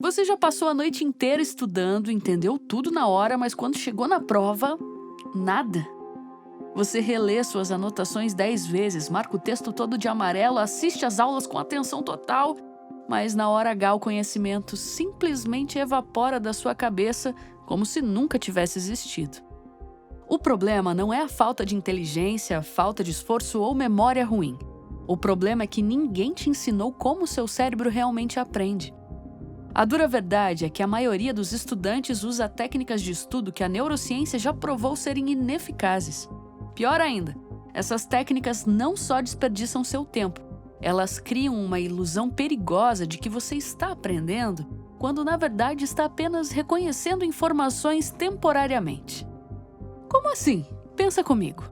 Você já passou a noite inteira estudando, entendeu tudo na hora, mas quando chegou na prova, nada. Você relê suas anotações 10 vezes, marca o texto todo de amarelo, assiste às aulas com atenção total, mas na hora H o conhecimento simplesmente evapora da sua cabeça como se nunca tivesse existido. O problema não é a falta de inteligência, falta de esforço ou memória ruim. O problema é que ninguém te ensinou como seu cérebro realmente aprende. A dura verdade é que a maioria dos estudantes usa técnicas de estudo que a neurociência já provou serem ineficazes. Pior ainda, essas técnicas não só desperdiçam seu tempo, elas criam uma ilusão perigosa de que você está aprendendo, quando na verdade está apenas reconhecendo informações temporariamente. Como assim? Pensa comigo.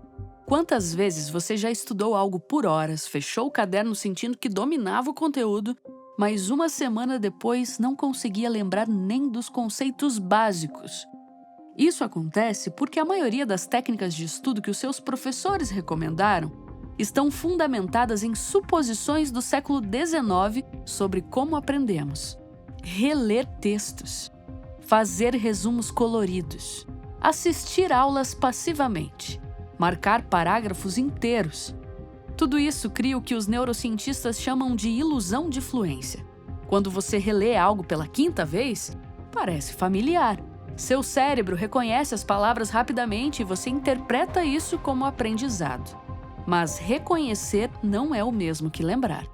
Quantas vezes você já estudou algo por horas, fechou o caderno sentindo que dominava o conteúdo, mas uma semana depois não conseguia lembrar nem dos conceitos básicos? Isso acontece porque a maioria das técnicas de estudo que os seus professores recomendaram estão fundamentadas em suposições do século XIX sobre como aprendemos. Reler textos, fazer resumos coloridos, assistir aulas passivamente, marcar parágrafos inteiros. Tudo isso cria o que os neurocientistas chamam de ilusão de fluência. Quando você relê algo pela 5ª vez, parece familiar. Seu cérebro reconhece as palavras rapidamente e você interpreta isso como aprendizado. Mas reconhecer não é o mesmo que lembrar.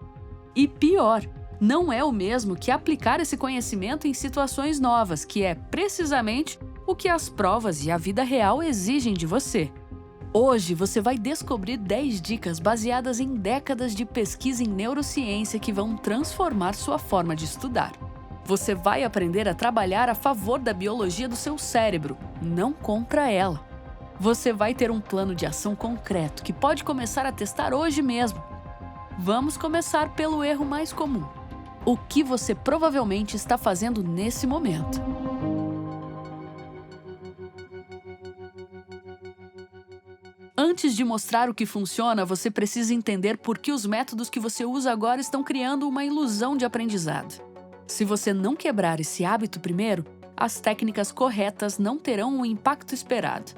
E pior, não é o mesmo que aplicar esse conhecimento em situações novas, que é precisamente o que as provas e a vida real exigem de você. Hoje você vai descobrir 10 dicas baseadas em décadas de pesquisa em neurociência que vão transformar sua forma de estudar. Você vai aprender a trabalhar a favor da biologia do seu cérebro, não contra ela. Você vai ter um plano de ação concreto que pode começar a testar hoje mesmo. Vamos começar pelo erro mais comum. O que você provavelmente está fazendo nesse momento? Antes de mostrar o que funciona, você precisa entender por que os métodos que você usa agora estão criando uma ilusão de aprendizado. Se você não quebrar esse hábito primeiro, as técnicas corretas não terão o impacto esperado.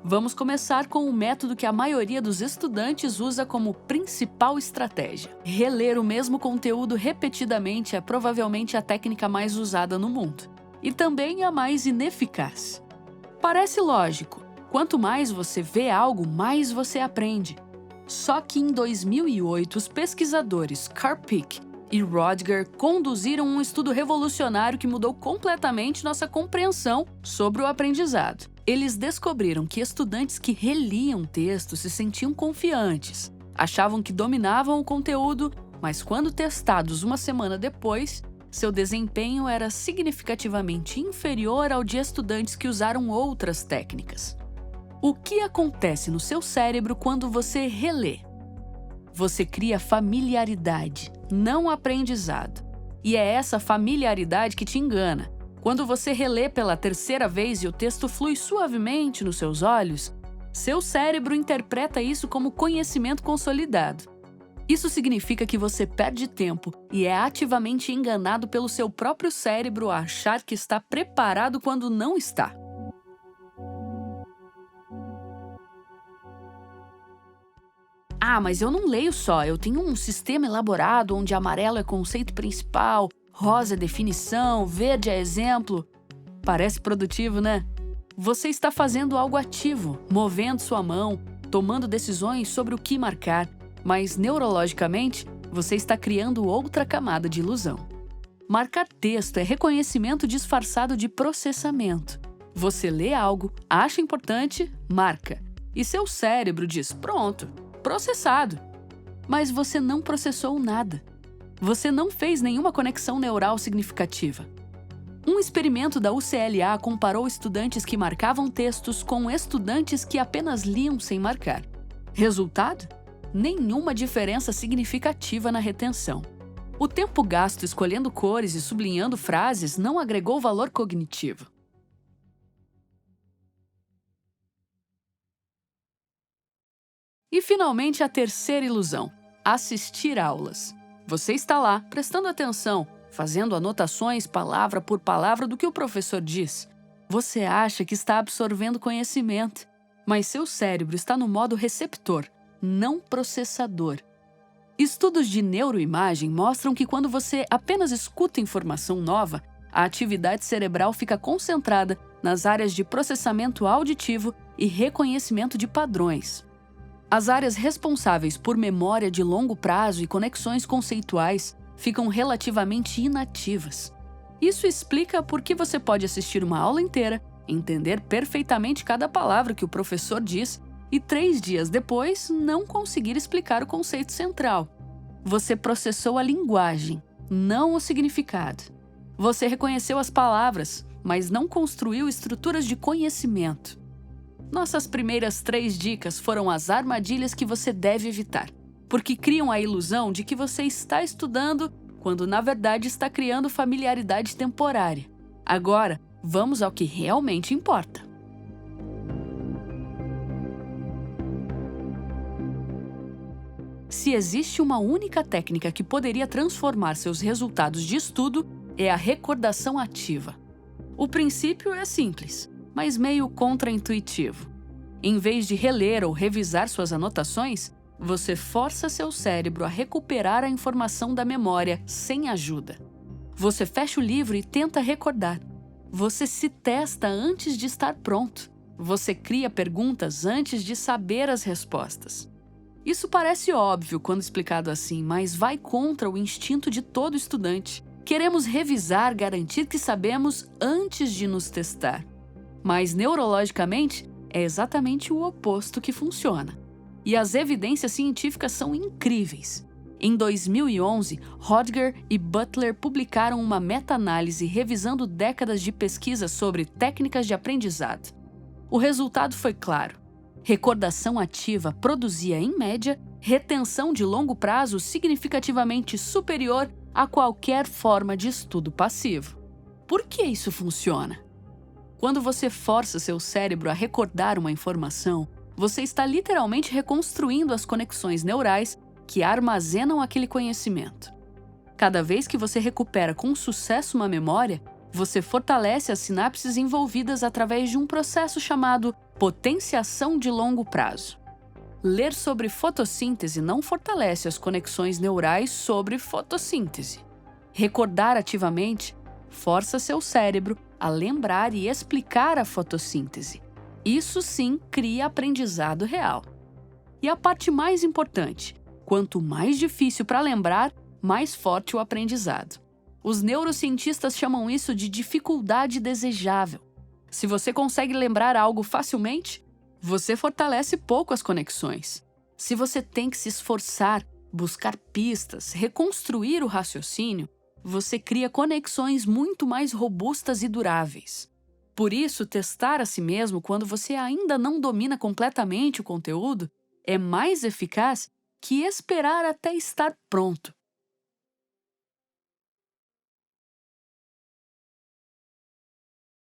Vamos começar com o método que a maioria dos estudantes usa como principal estratégia. Reler o mesmo conteúdo repetidamente é provavelmente a técnica mais usada no mundo. E também a mais ineficaz. Parece lógico. Quanto mais você vê algo, mais você aprende. Só que em 2008, os pesquisadores Karpik e Rodger conduziram um estudo revolucionário que mudou completamente nossa compreensão sobre o aprendizado. Eles descobriram que estudantes que reliam textos se sentiam confiantes, achavam que dominavam o conteúdo, mas quando testados uma semana depois, seu desempenho era significativamente inferior ao de estudantes que usaram outras técnicas. O que acontece no seu cérebro quando você relê? Você cria familiaridade, não aprendizado. E é essa familiaridade que te engana. Quando você relê pela 3ª vez e o texto flui suavemente nos seus olhos, seu cérebro interpreta isso como conhecimento consolidado. Isso significa que você perde tempo e é ativamente enganado pelo seu próprio cérebro a achar que está preparado quando não está. Ah, mas eu não leio só, eu tenho um sistema elaborado onde amarelo é conceito principal, rosa é definição, verde é exemplo. Parece produtivo, né? Você está fazendo algo ativo, movendo sua mão, tomando decisões sobre o que marcar, mas neurologicamente, você está criando outra camada de ilusão. Marcar texto é reconhecimento disfarçado de processamento. Você lê algo, acha importante, marca. E seu cérebro diz, pronto. Processado. Mas você não processou nada. Você não fez nenhuma conexão neural significativa. Um experimento da UCLA comparou estudantes que marcavam textos com estudantes que apenas liam sem marcar. Resultado? Nenhuma diferença significativa na retenção. O tempo gasto escolhendo cores e sublinhando frases não agregou valor cognitivo. E finalmente a terceira ilusão, assistir aulas. Você está lá, prestando atenção, fazendo anotações palavra por palavra do que o professor diz. Você acha que está absorvendo conhecimento, mas seu cérebro está no modo receptor, não processador. Estudos de neuroimagem mostram que quando você apenas escuta informação nova, a atividade cerebral fica concentrada nas áreas de processamento auditivo e reconhecimento de padrões. As áreas responsáveis por memória de longo prazo e conexões conceituais ficam relativamente inativas. Isso explica por que você pode assistir uma aula inteira, entender perfeitamente cada palavra que o professor diz e 3 dias depois não conseguir explicar o conceito central. Você processou a linguagem, não o significado. Você reconheceu as palavras, mas não construiu estruturas de conhecimento. Nossas primeiras 3 dicas foram as armadilhas que você deve evitar, porque criam a ilusão de que você está estudando quando na verdade está criando familiaridade temporária. Agora, vamos ao que realmente importa. Se existe uma única técnica que poderia transformar seus resultados de estudo, é a recordação ativa. O princípio é simples, mas meio contraintuitivo. Em vez de reler ou revisar suas anotações, você força seu cérebro a recuperar a informação da memória sem ajuda. Você fecha o livro e tenta recordar. Você se testa antes de estar pronto. Você cria perguntas antes de saber as respostas. Isso parece óbvio quando explicado assim, mas vai contra o instinto de todo estudante. Queremos revisar, garantir que sabemos antes de nos testar. Mas neurologicamente, é exatamente o oposto que funciona. E as evidências científicas são incríveis. Em 2011, Hodger e Butler publicaram uma meta-análise revisando décadas de pesquisa sobre técnicas de aprendizado. O resultado foi claro. Recordação ativa produzia, em média, retenção de longo prazo significativamente superior a qualquer forma de estudo passivo. Por que isso funciona? Quando você força seu cérebro a recordar uma informação, você está literalmente reconstruindo as conexões neurais que armazenam aquele conhecimento. Cada vez que você recupera com sucesso uma memória, você fortalece as sinapses envolvidas através de um processo chamado potenciação de longo prazo. Ler sobre fotossíntese não fortalece as conexões neurais sobre fotossíntese. Recordar ativamente força seu cérebro a lembrar e explicar a fotossíntese. Isso sim cria aprendizado real. E a parte mais importante, quanto mais difícil para lembrar, mais forte o aprendizado. Os neurocientistas chamam isso de dificuldade desejável. Se você consegue lembrar algo facilmente, você fortalece pouco as conexões. Se você tem que se esforçar, buscar pistas, reconstruir o raciocínio, você cria conexões muito mais robustas e duráveis. Por isso, testar a si mesmo quando você ainda não domina completamente o conteúdo é mais eficaz que esperar até estar pronto.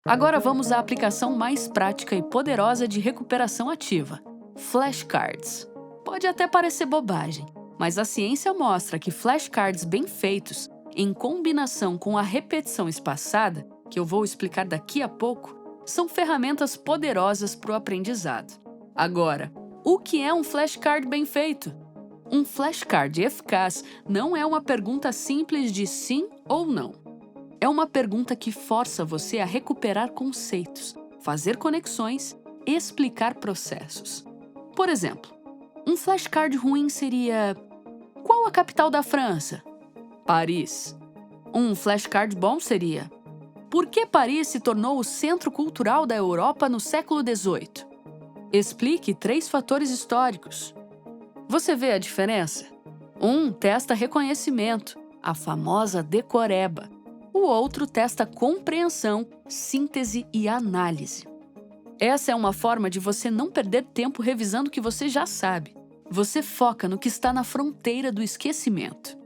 Agora vamos à aplicação mais prática e poderosa de recuperação ativa: flashcards. Pode até parecer bobagem, mas a ciência mostra que flashcards bem feitos, em combinação com a repetição espaçada, que eu vou explicar daqui a pouco, são ferramentas poderosas para o aprendizado. Agora, o que é um flashcard bem feito? Um flashcard eficaz não é uma pergunta simples de sim ou não. É uma pergunta que força você a recuperar conceitos, fazer conexões e explicar processos. Por exemplo, um flashcard ruim seria: qual a capital da França? Paris. Um flashcard bom seria: por que Paris se tornou o centro cultural da Europa no século XVIII? Explique 3 fatores históricos. Você vê a diferença? Um testa reconhecimento, a famosa decoreba. O outro testa compreensão, síntese e análise. Essa é uma forma de você não perder tempo revisando o que você já sabe. Você foca no que está na fronteira do esquecimento.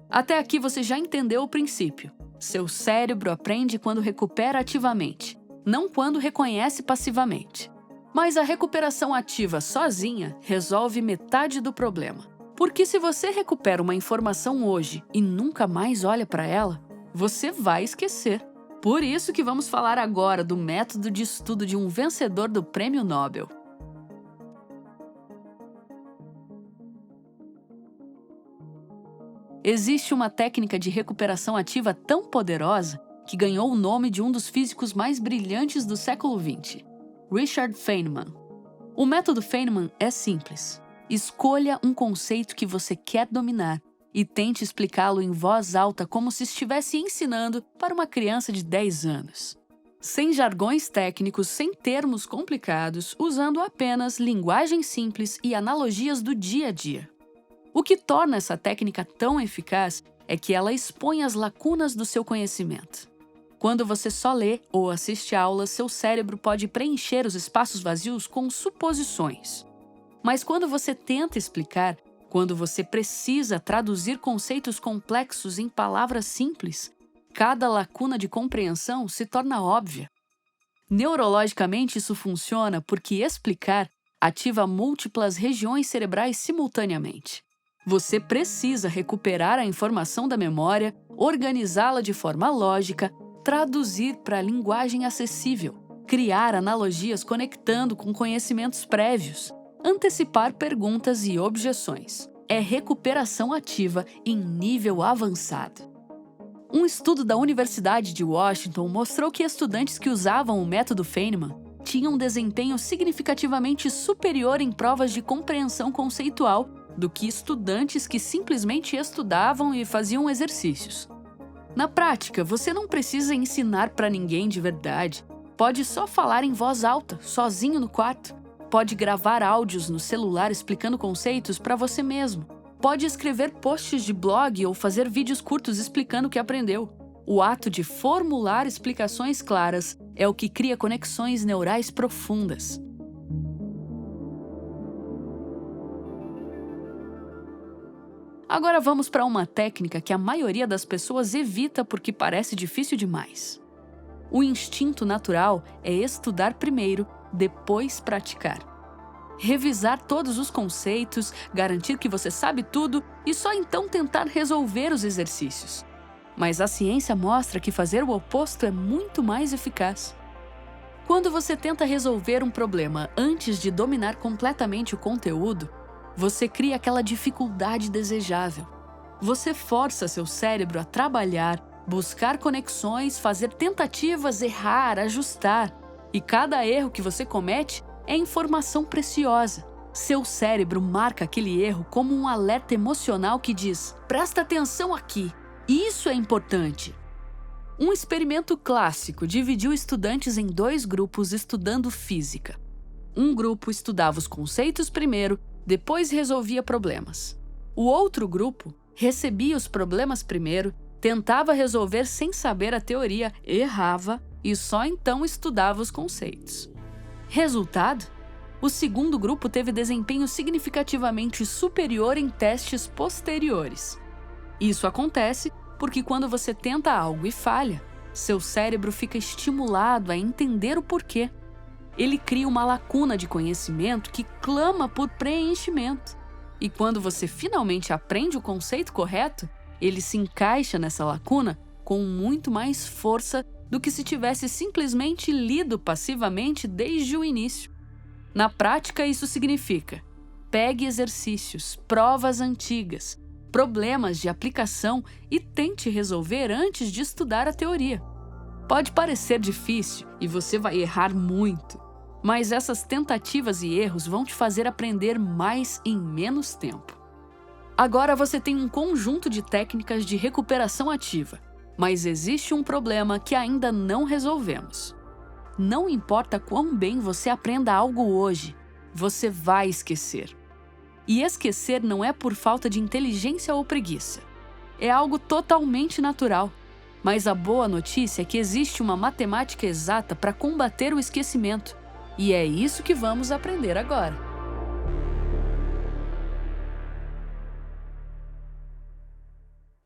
Até aqui você já entendeu o princípio. Seu cérebro aprende quando recupera ativamente, não quando reconhece passivamente. Mas a recuperação ativa sozinha resolve metade do problema. Porque se você recupera uma informação hoje e nunca mais olha para ela, você vai esquecer. Por isso que vamos falar agora do método de estudo de um vencedor do Prêmio Nobel. Existe uma técnica de recuperação ativa tão poderosa que ganhou o nome de um dos físicos mais brilhantes do século XX, Richard Feynman. O método Feynman é simples. Escolha um conceito que você quer dominar e tente explicá-lo em voz alta como se estivesse ensinando para uma criança de 10 anos. Sem jargões técnicos, sem termos complicados, usando apenas linguagem simples e analogias do dia a dia. O que torna essa técnica tão eficaz é que ela expõe as lacunas do seu conhecimento. Quando você só lê ou assiste aulas, seu cérebro pode preencher os espaços vazios com suposições. Mas quando você tenta explicar, quando você precisa traduzir conceitos complexos em palavras simples, cada lacuna de compreensão se torna óbvia. Neurologicamente, isso funciona porque explicar ativa múltiplas regiões cerebrais simultaneamente. Você precisa recuperar a informação da memória, organizá-la de forma lógica, traduzir para linguagem acessível, criar analogias conectando com conhecimentos prévios, antecipar perguntas e objeções. É recuperação ativa em nível avançado. Um estudo da Universidade de Washington mostrou que estudantes que usavam o método Feynman tinham um desempenho significativamente superior em provas de compreensão conceitual do que estudantes que simplesmente estudavam e faziam exercícios. Na prática, você não precisa ensinar para ninguém de verdade. Pode só falar em voz alta, sozinho no quarto. Pode gravar áudios no celular explicando conceitos para você mesmo. Pode escrever posts de blog ou fazer vídeos curtos explicando o que aprendeu. O ato de formular explicações claras é o que cria conexões neurais profundas. Agora vamos para uma técnica que a maioria das pessoas evita porque parece difícil demais. O instinto natural é estudar primeiro, depois praticar. Revisar todos os conceitos, garantir que você sabe tudo e só então tentar resolver os exercícios. Mas a ciência mostra que fazer o oposto é muito mais eficaz. Quando você tenta resolver um problema antes de dominar completamente o conteúdo, você cria aquela dificuldade desejável. Você força seu cérebro a trabalhar, buscar conexões, fazer tentativas, errar, ajustar. E cada erro que você comete é informação preciosa. Seu cérebro marca aquele erro como um alerta emocional que diz: presta atenção aqui, isso é importante. Um experimento clássico dividiu estudantes em 2 grupos estudando física. Um grupo estudava os conceitos primeiro, depois resolvia problemas. O outro grupo recebia os problemas primeiro, tentava resolver sem saber a teoria, errava e só então estudava os conceitos. Resultado? O segundo grupo teve desempenho significativamente superior em testes posteriores. Isso acontece porque quando você tenta algo e falha, seu cérebro fica estimulado a entender o porquê. Ele cria uma lacuna de conhecimento que clama por preenchimento. E quando você finalmente aprende o conceito correto, ele se encaixa nessa lacuna com muito mais força do que se tivesse simplesmente lido passivamente desde o início. Na prática, isso significa: pegue exercícios, provas antigas, problemas de aplicação e tente resolver antes de estudar a teoria. Pode parecer difícil e você vai errar muito, mas essas tentativas e erros vão te fazer aprender mais em menos tempo. Agora você tem um conjunto de técnicas de recuperação ativa, mas existe um problema que ainda não resolvemos. Não importa quão bem você aprenda algo hoje, você vai esquecer. E esquecer não é por falta de inteligência ou preguiça. É algo totalmente natural. Mas a boa notícia é que existe uma matemática exata para combater o esquecimento. E é isso que vamos aprender agora.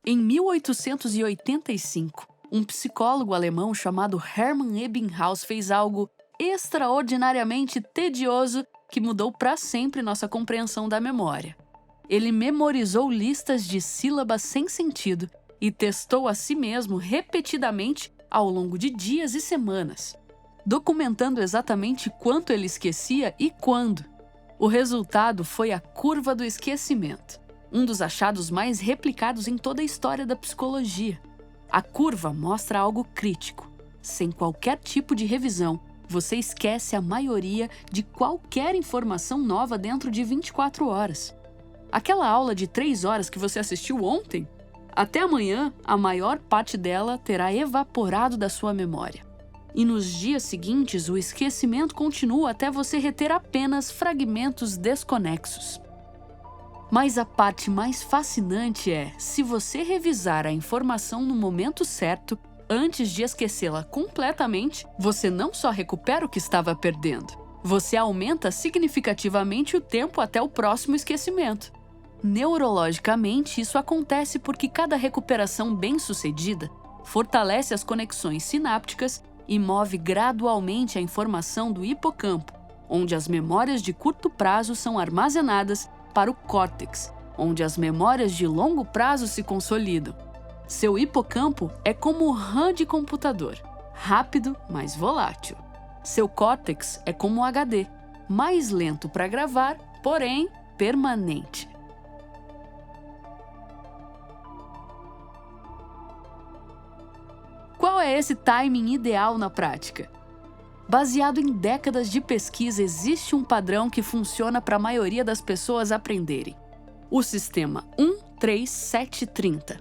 Em 1885, um psicólogo alemão chamado Hermann Ebbinghaus fez algo extraordinariamente tedioso que mudou para sempre nossa compreensão da memória. Ele memorizou listas de sílabas sem sentido e testou a si mesmo repetidamente ao longo de dias e semanas, documentando exatamente quanto ele esquecia e quando. O resultado foi a curva do esquecimento, um dos achados mais replicados em toda a história da psicologia. A curva mostra algo crítico. Sem qualquer tipo de revisão, você esquece a maioria de qualquer informação nova dentro de 24 horas. Aquela aula de 3 horas que você assistiu ontem, até amanhã, a maior parte dela terá evaporado da sua memória. E nos dias seguintes, o esquecimento continua até você reter apenas fragmentos desconexos. Mas a parte mais fascinante é, se você revisar a informação no momento certo, antes de esquecê-la completamente, você não só recupera o que estava perdendo, você aumenta significativamente o tempo até o próximo esquecimento. Neurologicamente, isso acontece porque cada recuperação bem-sucedida fortalece as conexões sinápticas e move gradualmente a informação do hipocampo, onde as memórias de curto prazo são armazenadas, para o córtex, onde as memórias de longo prazo se consolidam. Seu hipocampo é como o RAM de computador, rápido, mas volátil. Seu córtex é como o HD, mais lento para gravar, porém permanente. Qual é esse timing ideal na prática? Baseado em décadas de pesquisa, existe um padrão que funciona para a maioria das pessoas aprenderem. O sistema 1-3-7-30.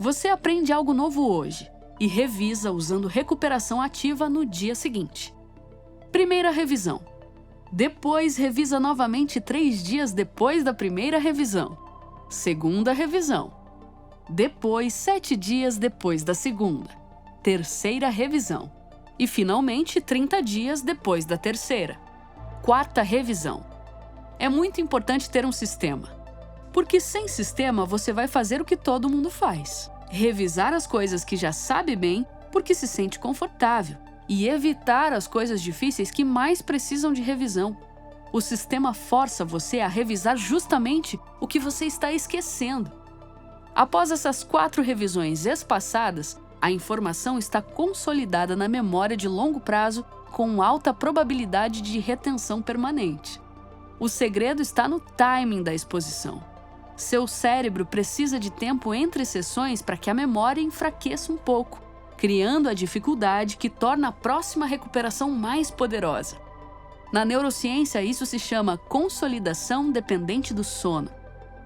Você aprende algo novo hoje e revisa usando recuperação ativa no dia seguinte. Primeira revisão. Depois revisa novamente 3 dias depois da primeira revisão. Segunda revisão. Depois 7 dias depois da segunda. Terceira revisão. E, finalmente, 30 dias depois da terceira. Quarta revisão. É muito importante ter um sistema, porque sem sistema você vai fazer o que todo mundo faz. Revisar as coisas que já sabe bem porque se sente confortável e evitar as coisas difíceis que mais precisam de revisão. O sistema força você a revisar justamente o que você está esquecendo. Após essas 4 revisões espaçadas, a informação está consolidada na memória de longo prazo com alta probabilidade de retenção permanente. O segredo está no timing da exposição. Seu cérebro precisa de tempo entre sessões para que a memória enfraqueça um pouco, criando a dificuldade que torna a próxima recuperação mais poderosa. Na neurociência, isso se chama consolidação dependente do sono.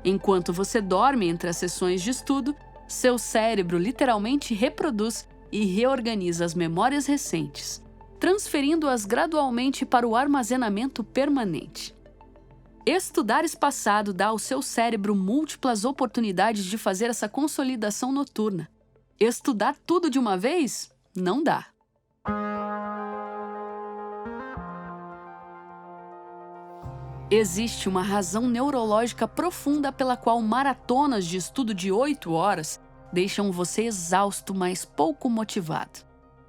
Enquanto você dorme entre as sessões de estudo, seu cérebro literalmente reproduz e reorganiza as memórias recentes, transferindo-as gradualmente para o armazenamento permanente. Estudar espaçado dá ao seu cérebro múltiplas oportunidades de fazer essa consolidação noturna. Estudar tudo de uma vez? Não dá. Existe uma razão neurológica profunda pela qual maratonas de estudo de 8 horas deixam você exausto, mas pouco motivado,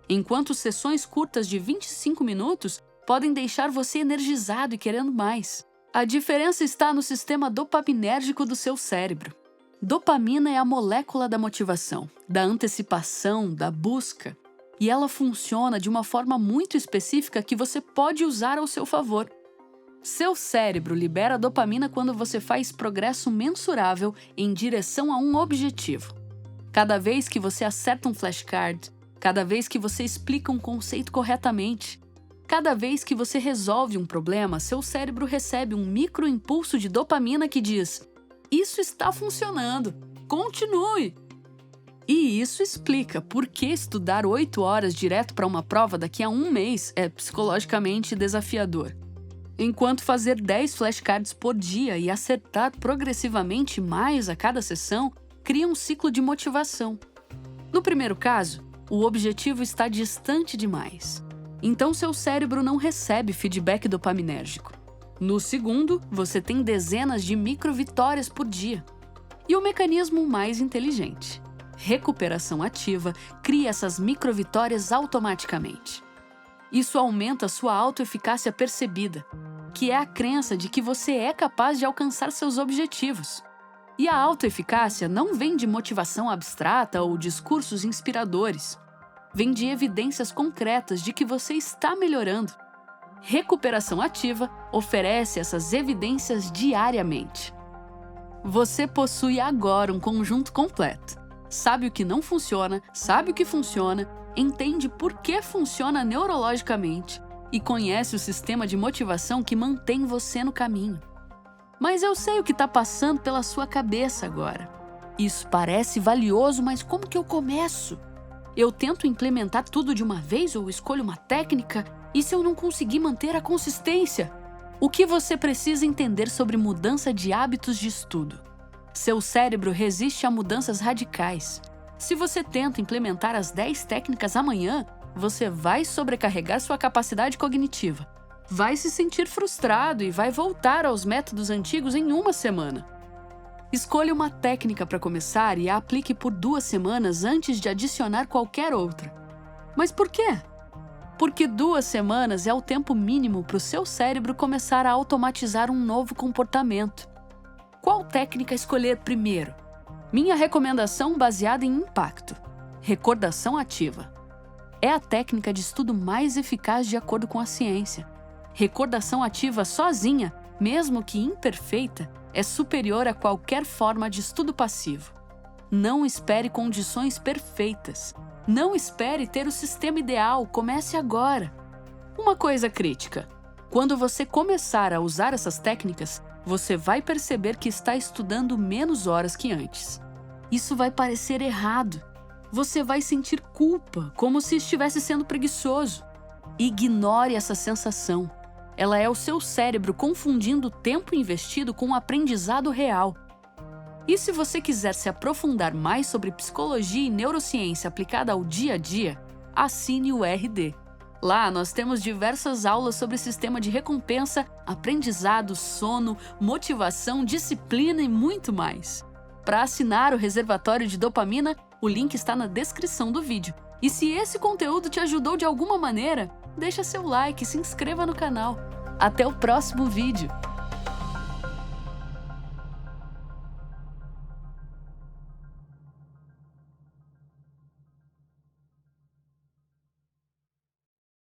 enquanto sessões curtas de 25 minutos podem deixar você energizado e querendo mais. A diferença está no sistema dopaminérgico do seu cérebro. Dopamina é a molécula da motivação, da antecipação, da busca, e ela funciona de uma forma muito específica que você pode usar ao seu favor. Seu cérebro libera dopamina quando você faz progresso mensurável em direção a um objetivo. Cada vez que você acerta um flashcard, cada vez que você explica um conceito corretamente, cada vez que você resolve um problema, seu cérebro recebe um microimpulso de dopamina que diz: "Isso está funcionando, continue!" E isso explica por que estudar 8 horas direto para uma prova daqui a um mês é psicologicamente desafiador, enquanto fazer 10 flashcards por dia e acertar progressivamente mais a cada sessão cria um ciclo de motivação. No primeiro caso, o objetivo está distante demais, então seu cérebro não recebe feedback dopaminérgico. No segundo, você tem dezenas de micro-vitórias por dia. E o mecanismo mais inteligente: recuperação ativa cria essas micro-vitórias automaticamente. Isso aumenta sua autoeficácia percebida, que é a crença de que você é capaz de alcançar seus objetivos. E a autoeficácia não vem de motivação abstrata ou discursos inspiradores. Vem de evidências concretas de que você está melhorando. Recuperação ativa oferece essas evidências diariamente. Você possui agora um conjunto completo. Sabe o que não funciona, sabe o que funciona, entende por que funciona neurologicamente e conhece o sistema de motivação que mantém você no caminho. Mas eu sei o que está passando pela sua cabeça agora. Isso parece valioso, mas como que eu começo? Eu tento implementar tudo de uma vez ou escolho uma técnica? E se eu não conseguir manter a consistência? O que você precisa entender sobre mudança de hábitos de estudo? Seu cérebro resiste a mudanças radicais. Se você tenta implementar as 10 técnicas amanhã, você vai sobrecarregar sua capacidade cognitiva. Vai se sentir frustrado e vai voltar aos métodos antigos em uma semana. Escolha uma técnica para começar e a aplique por 2 semanas antes de adicionar qualquer outra. Mas por quê? Porque 2 semanas é o tempo mínimo para o seu cérebro começar a automatizar um novo comportamento. Qual técnica escolher primeiro? Minha recomendação baseada em impacto: recordação ativa. É a técnica de estudo mais eficaz de acordo com a ciência. Recordação ativa sozinha, mesmo que imperfeita, é superior a qualquer forma de estudo passivo. Não espere condições perfeitas. Não espere ter o sistema ideal, comece agora. Uma coisa crítica: quando você começar a usar essas técnicas, você vai perceber que está estudando menos horas que antes. Isso vai parecer errado. Você vai sentir culpa, como se estivesse sendo preguiçoso. Ignore essa sensação. Ela é o seu cérebro confundindo o tempo investido com o aprendizado real. E se você quiser se aprofundar mais sobre psicologia e neurociência aplicada ao dia a dia, assine o RD. Lá nós temos diversas aulas sobre sistema de recompensa, aprendizado, sono, motivação, disciplina e muito mais. Para assinar o reservatório de dopamina, o link está na descrição do vídeo. E se esse conteúdo te ajudou de alguma maneira, deixa seu like e se inscreva no canal. Até o próximo vídeo!